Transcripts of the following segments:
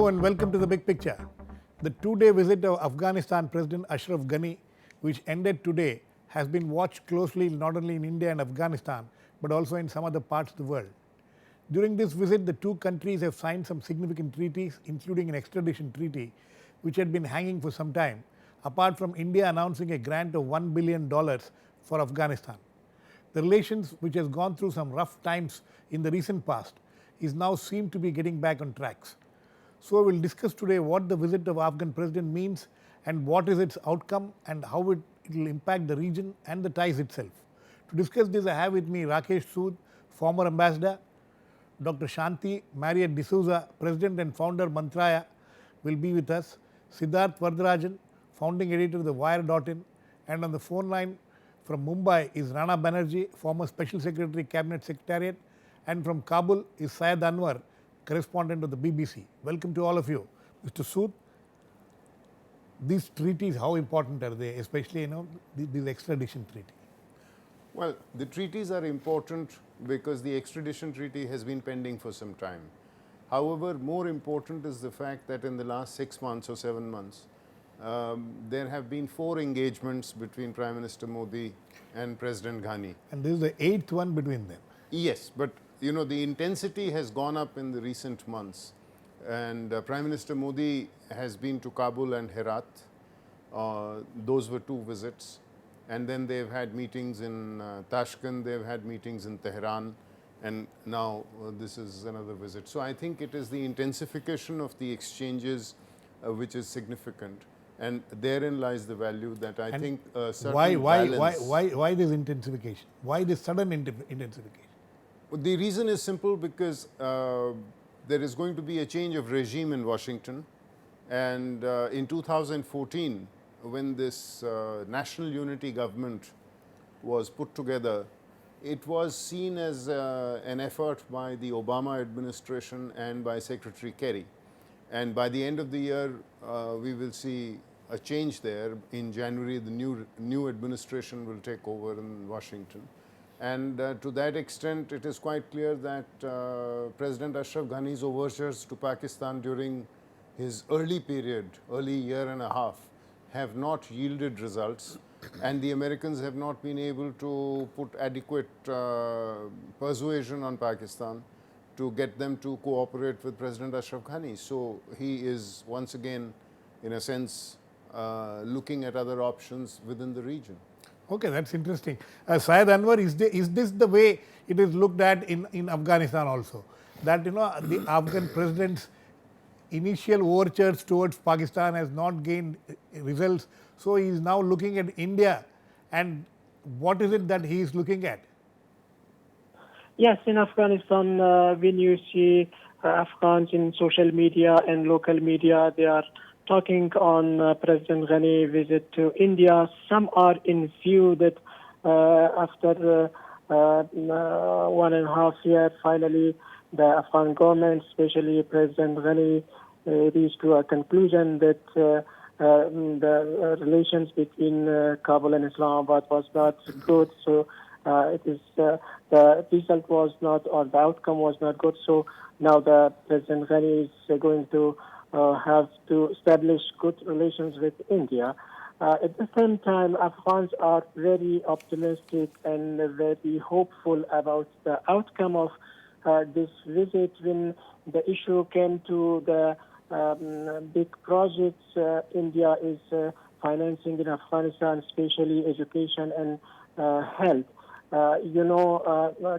Hello and welcome to the big picture. The two-day visit of Afghanistan President Ashraf Ghani, which ended today, has been watched closely not only in India and Afghanistan, but also in some other parts of the world. During this visit, the two countries have signed some significant treaties, including an extradition treaty, which had been hanging for some time, apart from India announcing a grant of $1 billion for Afghanistan. The relations, which has gone through some rough times in the recent past, is now seem to be getting back on tracks. So we will discuss today what the visit of Afghan president means and what is its outcome and how it will impact the region and the ties itself. To discuss this, I have with me Rakesh Sood, former ambassador, Dr. Shanthle, Marriet D'Souza, president and founder Mantraya, will be with us, Siddharth Varadarajan, founding editor of the Wire.in, and on the phone line from Mumbai is Rana Banerji, former special secretary, cabinet secretariat, and from Kabul is Syed Anwar, correspondent of the BBC. Welcome to all of you. Mr. Sood, these treaties, how important are they, especially this extradition treaty? Well, the treaties are important because the extradition treaty has been pending for some time. However, more important is the fact that in the last 6 months or 7 months, there have been 4 engagements between Prime Minister Modi and President Ghani. And this is the 8th one between them. Yes, but the intensity has gone up in the recent months, and Prime Minister Modi has been to Kabul and Herat. Those were 2 visits, and then they've had meetings in Tashkent, they've had meetings in Tehran, and now this is another visit. So I think it is the intensification of the exchanges which is significant, and therein lies the value that I think certain balance. Why this intensification? Why this sudden intensification? The reason is simple, because there is going to be a change of regime in Washington, and in 2014, when this national unity government was put together, it was seen as an effort by the Obama administration and by Secretary Kerry. And by the end of the year, we will see a change there. In January, the new administration will take over in Washington. And to that extent, it is quite clear that President Ashraf Ghani's overtures to Pakistan during his early period, early year and a half, have not yielded results, and the Americans have not been able to put adequate persuasion on Pakistan to get them to cooperate with President Ashraf Ghani. So he is once again, in a sense, looking at other options within the region. Okay, that's interesting. Syed Anwar, is this the way it is looked at in Afghanistan also? That the Afghan president's initial overtures towards Pakistan has not gained results, so he is now looking at India. And what is it that he is looking at? Yes, in Afghanistan, when you see Afghans in social media and local media, they are talking on President Ghani visit to India. Some are in view that after 1.5 years, finally, the Afghan government, especially President Ghani, reached to a conclusion that the relations between Kabul and Islamabad was not good. So it is the result was not, or the outcome was not good. So now the President Ghani is going to have to establish good relations with India. At the same time, Afghans are very optimistic and very hopeful about the outcome of this visit. When the issue came to the big projects India is financing in Afghanistan, especially education and health.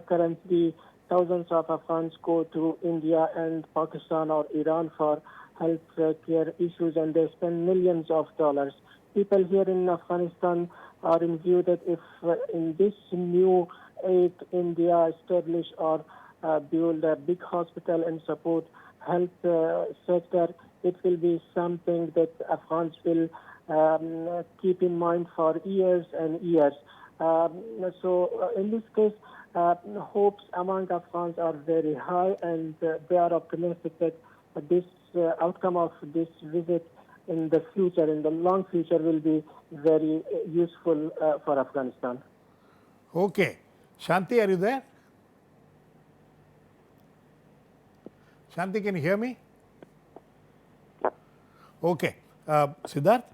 Currently thousands of Afghans go to India and Pakistan or Iran for health care issues, and they spend millions of dollars. People here in Afghanistan are in view that if in this new aid India establish or build a big hospital and support health sector, it will be something that Afghans will keep in mind for years and years. So in this case, hopes among Afghans are very high, and they are optimistic that this outcome of this visit in the future, in the long future, will be very useful for Afghanistan. Okay. Shanthle, are you there? Shanthle, can you hear me? Okay. Siddharth,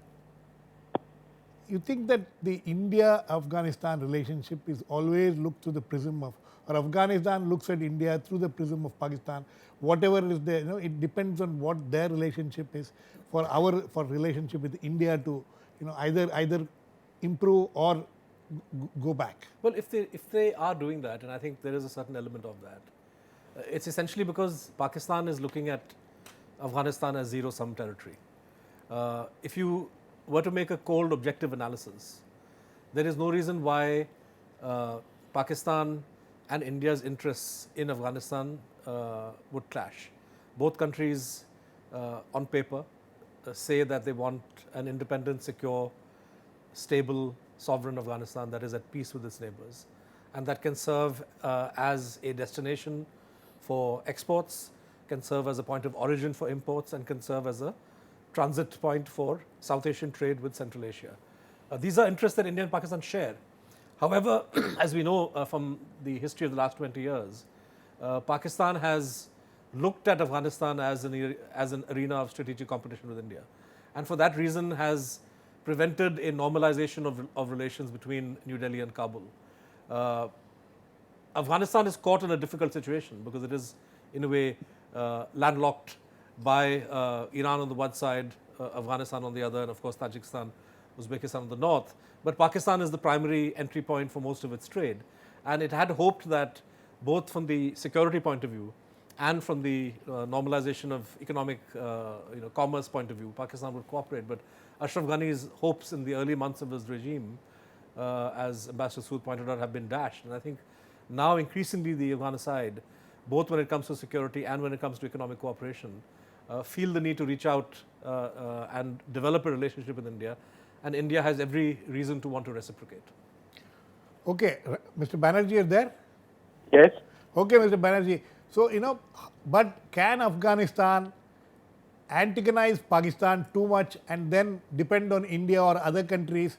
you think that the India-Afghanistan relationship is always looked through the prism of, or Afghanistan looks at India through the prism of Pakistan, whatever is there, it depends on what their relationship is for relationship with India to, either improve or go back. Well, if they are doing that, and I think there is a certain element of that, it's essentially because Pakistan is looking at Afghanistan as zero-sum territory. If you were to make a cold, objective analysis, there is no reason why Pakistan and India's interests in Afghanistan would clash. Both countries, on paper, say that they want an independent, secure, stable, sovereign Afghanistan that is at peace with its neighbors, and that can serve as a destination for exports, can serve as a point of origin for imports, and can serve as a transit point for South Asian trade with Central Asia. These are interests that India and Pakistan share. However, as we know from the history of the last 20 years, Pakistan has looked at Afghanistan as an arena of strategic competition with India, and for that reason has prevented a normalization of relations between New Delhi and Kabul. Afghanistan is caught in a difficult situation because it is, in a way, landlocked by Iran on the one side, Afghanistan on the other, and of course Tajikistan, Uzbekistan on the north. But Pakistan is the primary entry point for most of its trade, and it had hoped that both from the security point of view and from the normalization of economic commerce point of view, Pakistan would cooperate. But Ashraf Ghani's hopes in the early months of his regime, as Ambassador Sood pointed out, have been dashed. And I think now increasingly the Afghan side, both when it comes to security and when it comes to economic cooperation, feel the need to reach out and develop a relationship with India, and India has every reason to want to reciprocate. Okay, Mr. Banerji, are there? Yes. Okay, Mr. Banerji. So, but can Afghanistan antagonize Pakistan too much and then depend on India or other countries?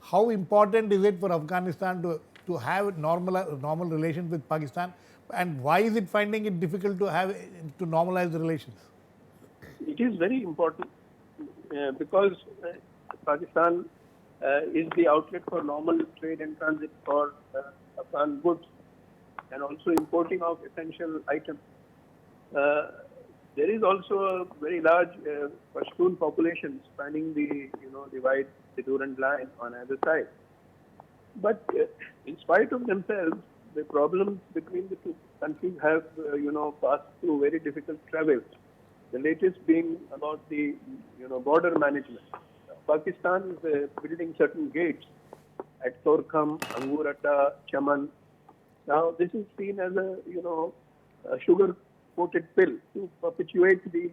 How important is it for Afghanistan to have normal relations with Pakistan, and why is it finding it difficult to normalize the relations? It is very important because Pakistan is the outlet for normal trade and transit for Afghan goods and also importing of essential items. There is also a very large Pashtun population spanning the the Durand line on either side. But in spite of themselves, the problems between the two countries have passed through very difficult travails. The latest being about the border management. Pakistan is building certain gates at Torkham, Anguratta, Chaman. Now this is seen as a a sugar-coated pill to perpetuate the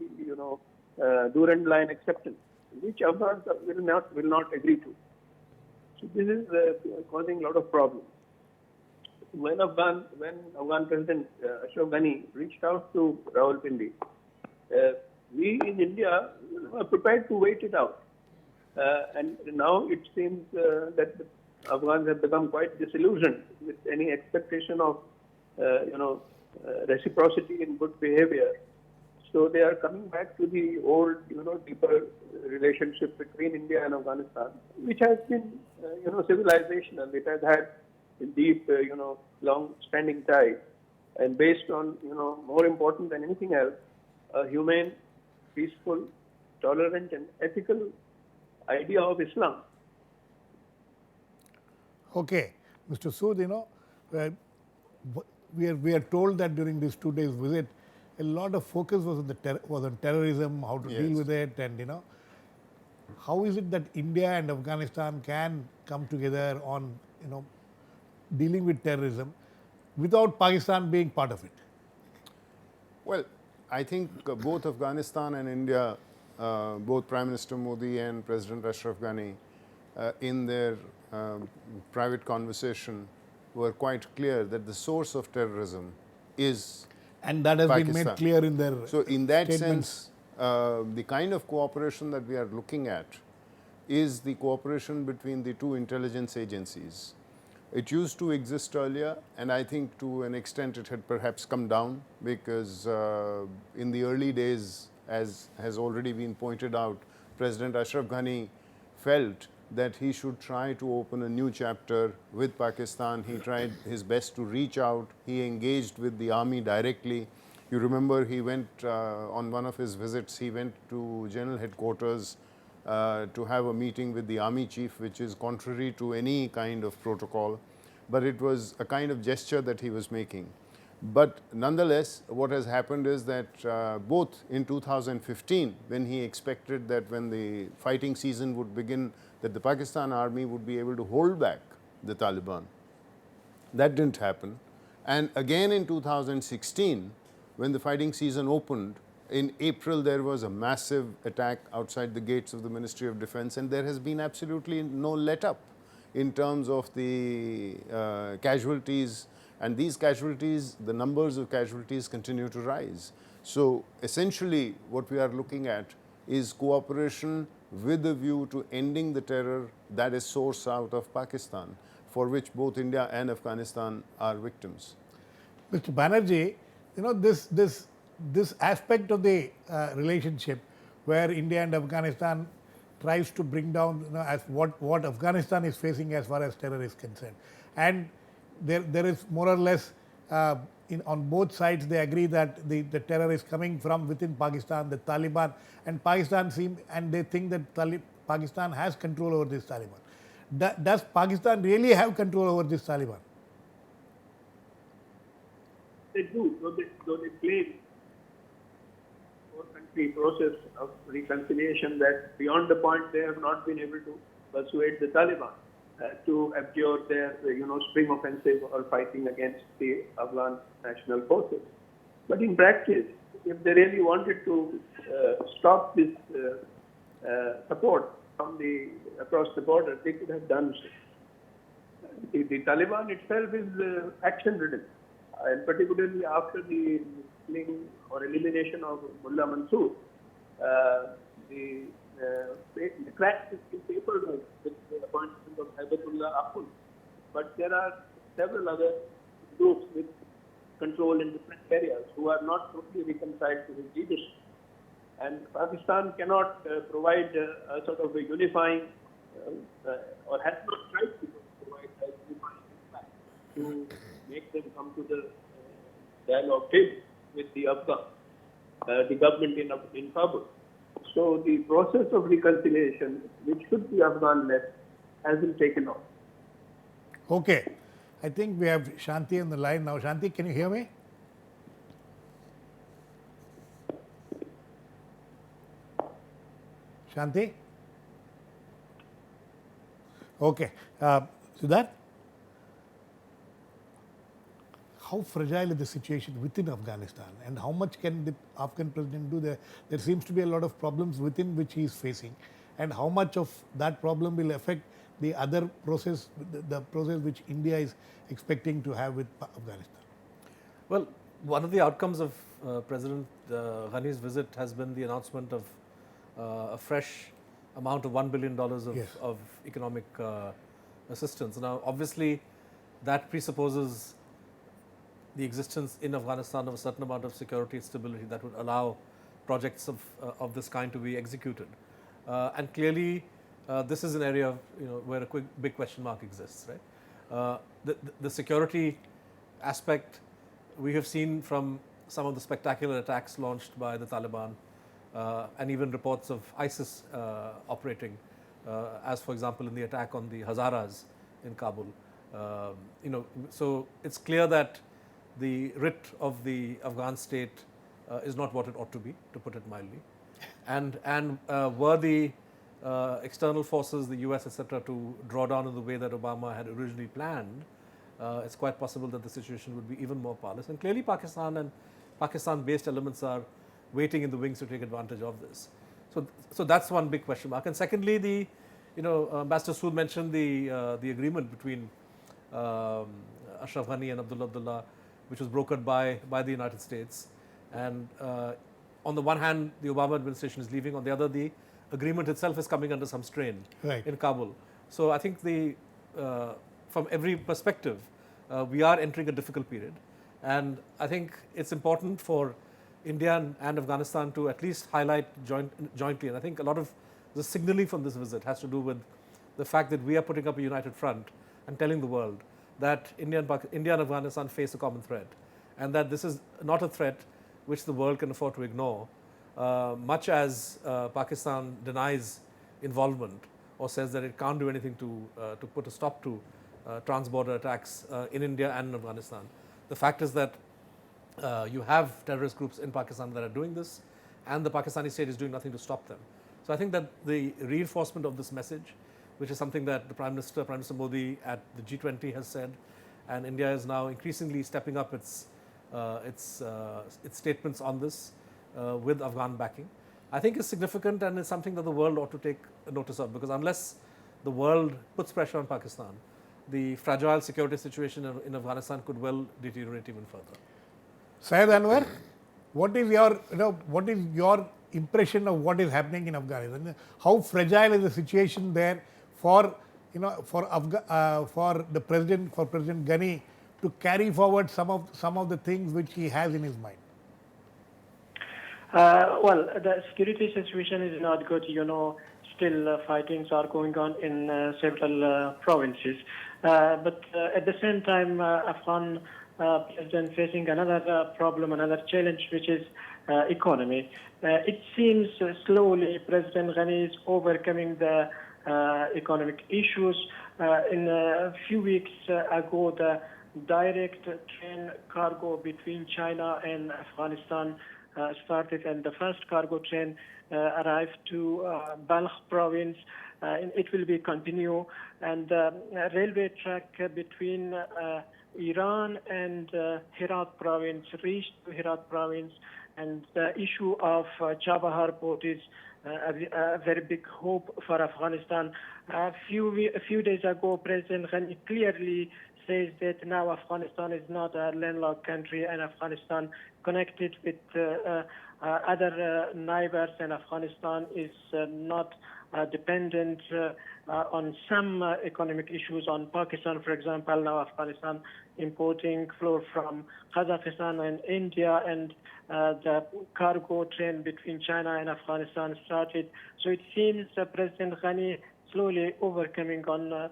Durand line acceptance, which Afghans will not agree to. So this is causing a lot of problems. When Afghan President Ashraf Ghani reached out to Rawalpindi, we in India are prepared to wait it out. And now it seems that the Afghans have become quite disillusioned with any expectation of reciprocity in good behavior. So they are coming back to the old, deeper relationship between India and Afghanistan, which has been, civilizational. It has had a deep, long-standing ties, and based on, more important than anything else, a humane, peaceful, tolerant, and ethical idea of Islam. Okay, Mr. Sood, we are told that during this 2 days visit, a lot of focus was on terrorism, how to deal with it, and how is it that India and Afghanistan can come together on dealing with terrorism without Pakistan being part of it? Well, I think both Afghanistan and India, both Prime Minister Modi and President Ashraf Ghani, in their private conversation, were quite clear that the source of terrorism is and that has Pakistan. been made clear in their So in that statements. sense, the kind of cooperation that we are looking at is the cooperation between the two intelligence agencies. It used to exist earlier, and I think to an extent it had perhaps come down because in the early days, as has already been pointed out, President Ashraf Ghani felt that he should try to open a new chapter with Pakistan. He tried his best to reach out. He engaged with the army directly. You remember he went on one of his visits, he went to general headquarters to have a meeting with the army chief, which is contrary to any kind of protocol, but it was a kind of gesture that he was making. But nonetheless, what has happened is that both in 2015, when he expected that when the fighting season would begin, that the Pakistan army would be able to hold back the Taliban. That didn't happen. And again in 2016, when the fighting season opened, in April there was a massive attack outside the gates of the Ministry of Defense, and there has been absolutely no let up in terms of the casualties. And these casualties, the numbers of casualties continue to rise. So essentially what we are looking at is cooperation with a view to ending the terror that is sourced out of Pakistan, for which both India and Afghanistan are victims. Mr. Banerji, you know, this aspect of the relationship where India and Afghanistan tries to bring down, you know, as what Afghanistan is facing as far as terror is concerned, and there is more or less on both sides they agree that the terror is coming from within Pakistan, the Taliban, and they think that Pakistan has control over this Taliban. Does Pakistan really have control over this Taliban? They do, though they claim four-country process of reconciliation that beyond the point they have not been able to persuade the Taliban to abjure their, spring offensive or fighting against the Afghan national forces. But in practice, if they really wanted to stop this support from across the border, they could have done so. The Taliban itself is action-ridden, and particularly after the killing or elimination of Mullah Mansoor, the cracks is in paper with the appointment of Haibatullah Akhund. But there are several other groups with control in different areas who are not totally reconciled to his leadership. And Pakistan cannot provide a sort of a unifying, or has not tried to provide a unifying impact to make them come to the dialogue table with the Afghan, the government in Kabul. So the process of reconciliation, which should be Afghan-led, hasn't taken off. Okay. I think we have Shanthe on the line now. Shanthe, can you hear me? Shanthe? Okay. Siddharth? How fragile is the situation within Afghanistan, and how much can the Afghan president do? There seems to be a lot of problems within which he is facing, and how much of that problem will affect the other process, the process which India is expecting to have with Afghanistan? Well, one of the outcomes of President Ghani's visit has been the announcement of a fresh amount of $1 billion of economic assistance. Now, obviously, that presupposes the existence in Afghanistan of a certain amount of security and stability that would allow projects of this kind to be executed. And clearly, this is an area where a big question mark exists, right? The security aspect we have seen from some of the spectacular attacks launched by the Taliban, and even reports of ISIS operating, as for example in the attack on the Hazaras in Kabul. So it's clear that the writ of the Afghan state is not what it ought to be, to put it mildly. And were the external forces, the US, etc., to draw down in the way that Obama had originally planned, it's quite possible that the situation would be even more parlous. And clearly Pakistan and Pakistan-based elements are waiting in the wings to take advantage of this. So that's one big question mark. And secondly, Ambassador Sood mentioned the agreement between Ashraf Ghani and Abdullah, which was brokered by the United States. And on the one hand, the Obama administration is leaving. On the other, the agreement itself is coming under some strain in Kabul. So I think from every perspective, we are entering a difficult period. And I think it's important for India and Afghanistan to at least highlight jointly. And I think a lot of the signaling from this visit has to do with the fact that we are putting up a united front and telling the world that India and Afghanistan face a common threat, and that this is not a threat which the world can afford to ignore, much as Pakistan denies involvement or says that it can't do anything to put a stop to trans-border attacks in India and in Afghanistan. The fact is that you have terrorist groups in Pakistan that are doing this, and the Pakistani state is doing nothing to stop them. So I think that the reinforcement of this message, which is something that the Prime Minister Modi at the G20 has said, and India is now increasingly stepping up its statements on this with Afghan backing, I think is significant and is something that the world ought to take notice of, because unless the world puts pressure on Pakistan, the fragile security situation in Afghanistan could well deteriorate even further. Syed Anwar, what is your impression of what is happening in Afghanistan? How fragile is the situation there for President Ghani to carry forward some of the things which he has in his mind? Well, the security situation is not good. Still fightings are going on in several provinces. But at the same time, Afghan president facing another problem, another challenge, which is economy. It seems slowly President Ghani is overcoming the economic issues. In a few weeks ago, the direct train cargo between China and Afghanistan started, and the first cargo train arrived to Balkh province. It will be continue, and the railway track between Iran and Herat province reached to Herat province, and the issue of Chabahar port is a very big hope for Afghanistan. A few days ago, President Ghani clearly says that now Afghanistan is not a landlocked country, and Afghanistan connected with other neighbors, and Afghanistan is not dependent on some economic issues on Pakistan. For example, now Afghanistan importing flour from Kazakhstan and India, and the cargo train between China and Afghanistan started. So it seems President Ghani slowly overcoming on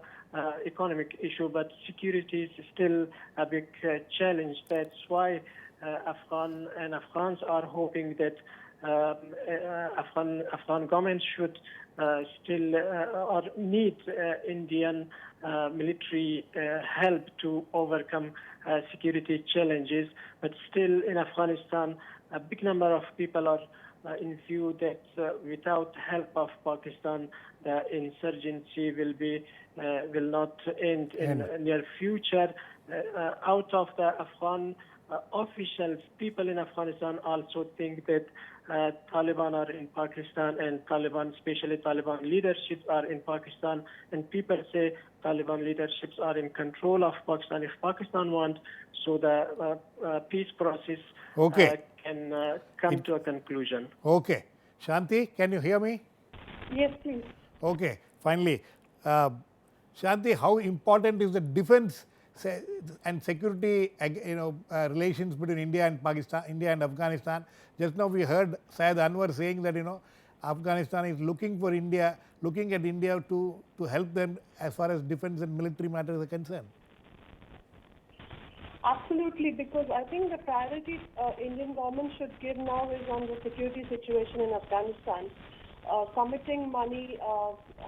economic issue, but security is still a big challenge. That's why Afghans are hoping that Afghan government should still or need Indian military help to overcome security challenges. But still in Afghanistan, a big number of people are in view that without help of Pakistan, the insurgency will not end in near future. Out of the Afghan officials, people in Afghanistan also think that Taliban are in Pakistan, and Taliban, especially Taliban leaderships, are in Pakistan, and people say Taliban leaderships are in control of Pakistan. If Pakistan wants, so the peace process can come to a conclusion. Okay. Shanti, can you hear me? Yes, please. Okay. Finally, Shanti, how important is the defense and security relations between India and Pakistan, India and Afghanistan? Just now we heard Syed Anwar saying that Afghanistan is looking at India to help them as far as defense and military matters are concerned. Absolutely, because I think the priority Indian government should give now is on the security situation in Afghanistan. Committing money,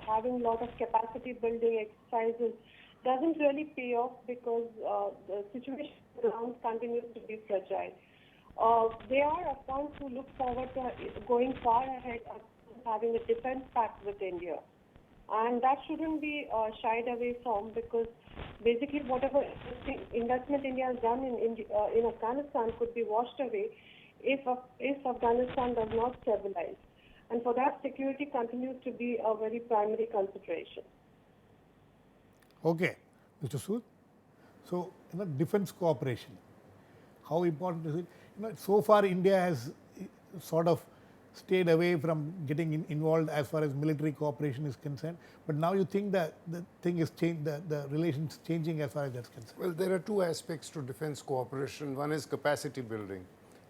having a lot of capacity building exercises doesn't really pay off, because the situation on the ground continues to be fragile. There are Afghans who look forward to going far ahead of having a defense pact with India. And that shouldn't be shied away from, because basically whatever investment India has done in Afghanistan could be washed away if Afghanistan does not stabilize. And for that, security continues to be a very primary consideration. Okay, Mr. Sood. So, defense cooperation, how important is it? So far India has sort of stayed away from getting involved as far as military cooperation is concerned. But now you think that the thing is changed, the relations changing as far as that's concerned. Well, there are two aspects to defense cooperation. One is capacity building,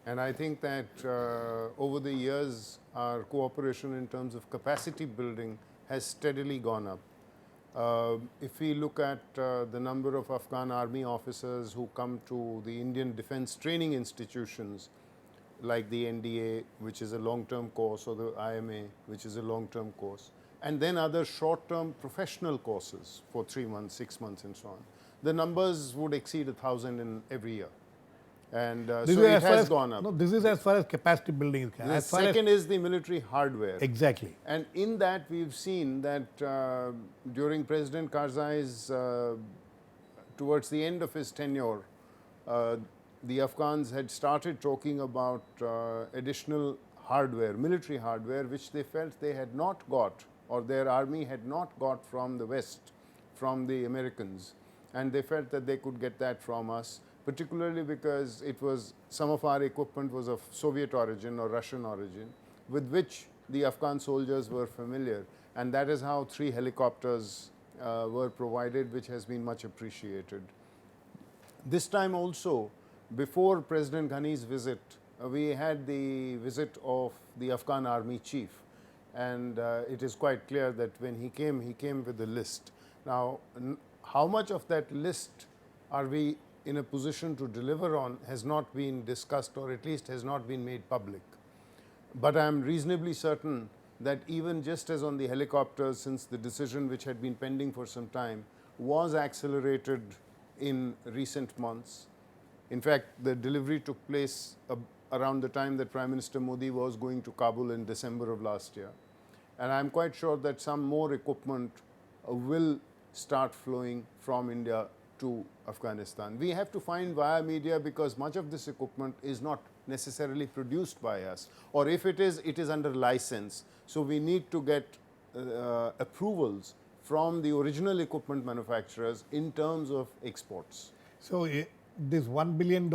And I think that over the years, our cooperation in terms of capacity building has steadily gone up. If we look at the number of Afghan army officers who come to the Indian defense training institutions, like the NDA, which is a long-term course, or the IMA, which is a long-term course, and then other short-term professional courses for 3 months, 6 months, and so on, the numbers would exceed 1,000 in every year. And so it has gone up. No, this is as far as capacity building is concerned. The second is the military hardware. Exactly. And in that, we've seen that during President Karzai's, towards the end of his tenure, the Afghans had started talking about additional hardware, military hardware, which they felt they had not got, or their army had not got from the West, from the Americans. And they felt that they could get that from us, particularly because it was, some of our equipment was of Soviet origin or Russian origin, with which the Afghan soldiers were familiar. And that is how 3 helicopters were provided, which has been much appreciated. This time also, before President Ghani's visit, we had the visit of the Afghan army chief. And it is quite clear that when he came with a list. Now, how much of that list are we in a position to deliver on has not been discussed, or at least has not been made public. But I am reasonably certain that even just as on the helicopters, since the decision which had been pending for some time was accelerated in recent months. In fact, the delivery took place around the time that Prime Minister Modi was going to Kabul in December of last year. And I am quite sure that some more equipment will start flowing from India to Afghanistan. We have to find via media, because much of this equipment is not necessarily produced by us, or if it is under license. So we need to get approvals from the original equipment manufacturers in terms of exports. So this $1 billion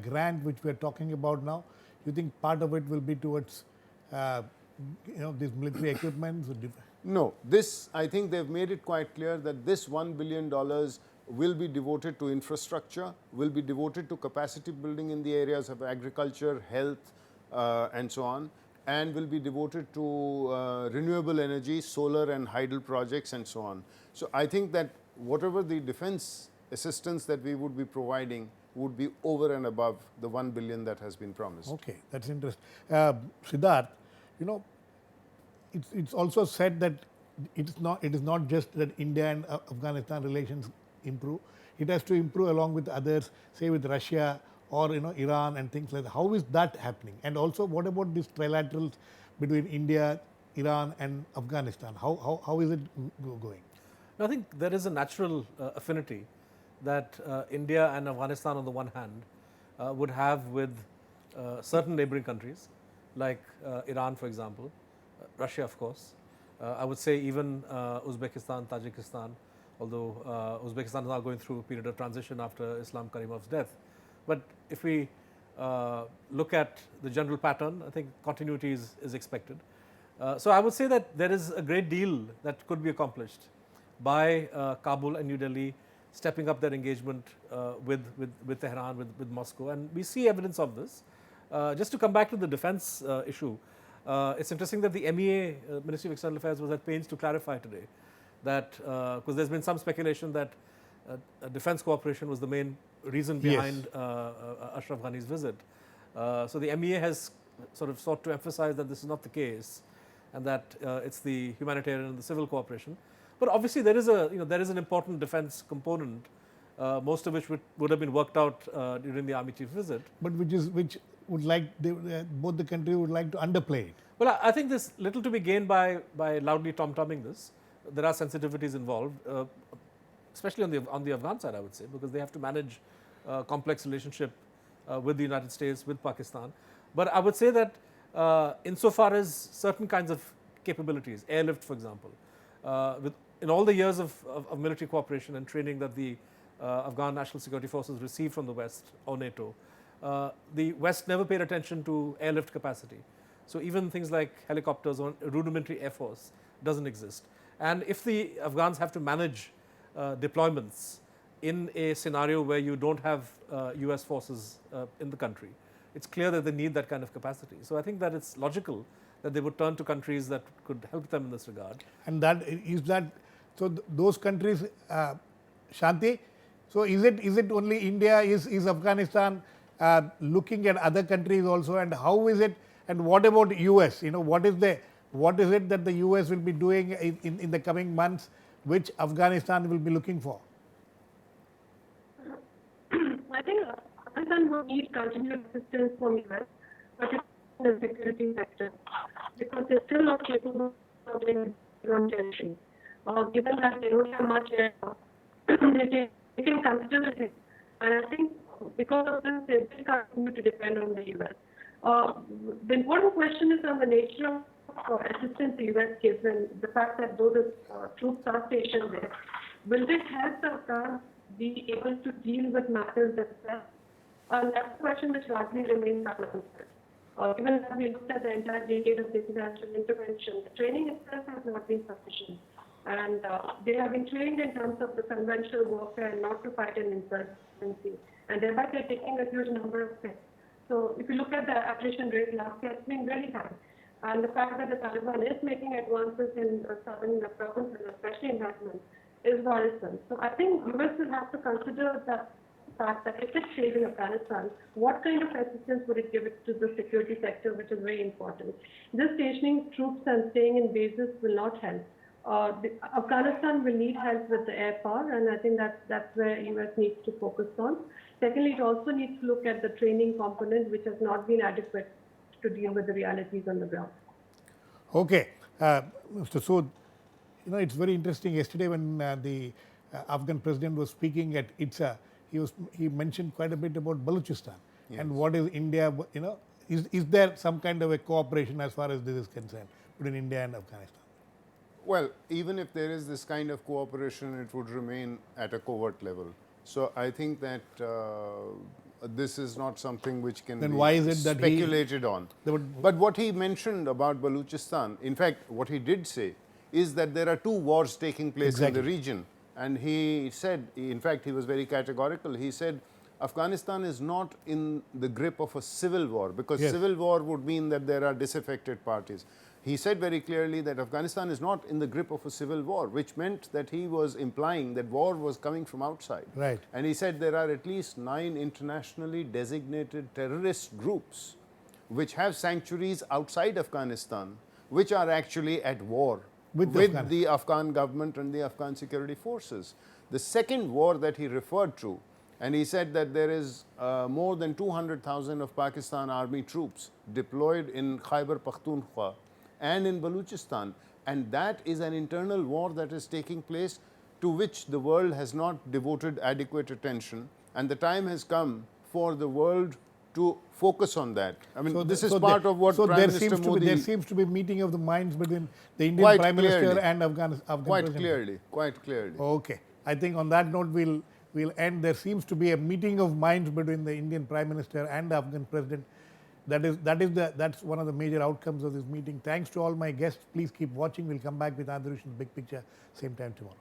grant which we are talking about now, you think part of it will be towards this military equipment? No, this, I think they've made it quite clear that this $1 billion will be devoted to infrastructure, will be devoted to capacity building in the areas of agriculture, health, and so on, and will be devoted to renewable energy, solar and hydel projects, and so on. So I think that whatever the defense assistance that we would be providing would be over and above the 1 billion that has been promised. Okay, that's interesting. Siddharth, it's also said that it is not just that India and Afghanistan relations improve. It has to improve along with others, say with Russia or Iran and things like that. How is that happening? And also, what about these trilaterals between India, Iran and Afghanistan? How is it going? I think there is a natural affinity that India and Afghanistan on the one hand would have with certain neighboring countries like Iran, for example, Russia, of course. I would say even Uzbekistan, Tajikistan, although Uzbekistan is now going through a period of transition after Islam Karimov's death. But if we look at the general pattern, I think continuity is expected. So I would say that there is a great deal that could be accomplished by Kabul and New Delhi stepping up their engagement with Tehran, with Moscow, and we see evidence of this. Just to come back to the defense issue, it's interesting that the MEA, Ministry of External Affairs, was at pains to clarify today that, because there's been some speculation that defense cooperation was the main reason behind Ashraf Ghani's visit. So the MEA has sort of sought to emphasize that this is not the case, and that it's the humanitarian and the civil cooperation. But obviously there is an important defense component, most of which would have been worked out during the army chief visit. But which would both the countries would like to underplay it. Well, I think there's little to be gained by loudly tom-tomming this. There are sensitivities involved, especially on the Afghan side, I would say, because they have to manage a complex relationship with the United States, with Pakistan. But I would say that insofar as certain kinds of capabilities, airlift, for example, in all the years of military cooperation and training that the Afghan National Security Forces received from the West or NATO, the West never paid attention to airlift capacity. So even things like helicopters or rudimentary air force doesn't exist. And if the Afghans have to manage deployments in a scenario where you don't have US forces in the country, it's clear that they need that kind of capacity. So I think that it's logical that they would turn to countries that could help them in this regard. And that is that, so those countries, Shanti, so is it only India, is Afghanistan looking at other countries also, and how is it, and what about US? You know, what is it that the US will be doing in the coming months, which Afghanistan will be looking for? I think Afghanistan will need continued assistance from US, particularly in the security sector, because they're still not capable of doing their own territory. Given that they don't have much air, they can consider it. And I think because of this, they will continue to depend on the US. The important question is on the nature of assistance the US gives, and the fact that though the troops are stationed there, will this help the Afghans be able to deal with matters themselves? And that's a question which largely remains unanswered. Given that we looked at the entire decade of international intervention, the training itself has not been sufficient. And they have been trained in terms of the conventional warfare and not to fight an insurgency. And thereby they're taking a huge number of steps. So if you look at the attrition rate last year, it's been very high. And the fact that the Taliban is making advances in southern provinces, especially in Kashmir, is worrisome. So I think US will have to consider the fact that if it stays in Afghanistan, what kind of assistance would it give it to the security sector, which is very important. Just stationing troops and staying in bases will not help. Afghanistan will need help with the air power, and I think that's where US needs to focus on. Secondly, it also needs to look at the training component, which has not been adequate to deal with the realities on the ground. Okay, Mr. Sood, you know, it's very interesting. Yesterday when the Afghan president was speaking at ITSA, he mentioned quite a bit about Balochistan. Yes. And what is India, you know, is there some kind of a cooperation as far as this is concerned between India and Afghanistan? Well, even if there is this kind of cooperation, it would remain at a covert level. So I think that this is not something which can then be why is it that speculated on. But what he mentioned about Balochistan, in fact, what he did say is that there are two wars taking place in the region. And he said, in fact, he was very categorical. He said, Afghanistan is not in the grip of a civil war, because civil war would mean that there are disaffected parties. He said very clearly that Afghanistan is not in the grip of a civil war, which meant that he was implying that war was coming from outside. Right. And he said there are at least 9 internationally designated terrorist groups which have sanctuaries outside Afghanistan, which are actually at war with the Afghan government and the Afghan security forces. The second war that he referred to, and he said that there is more than 200,000 of Pakistan army troops deployed in Khyber Pakhtunkhwa and in Balochistan, and that is an internal war that is taking place to which the world has not devoted adequate attention, and the time has come for the world to focus on that. I mean, this is part of what Prime Minister Modi... there seems to be a meeting of the minds between the Indian Prime Minister and Afghan President. Quite clearly. Okay. I think on that note, we'll end. There seems to be a meeting of minds between the Indian Prime Minister and the Afghan President. That's one of the major outcomes of this meeting. Thanks to all my guests. Please keep watching. We'll come back with Anwar Big Picture same time tomorrow.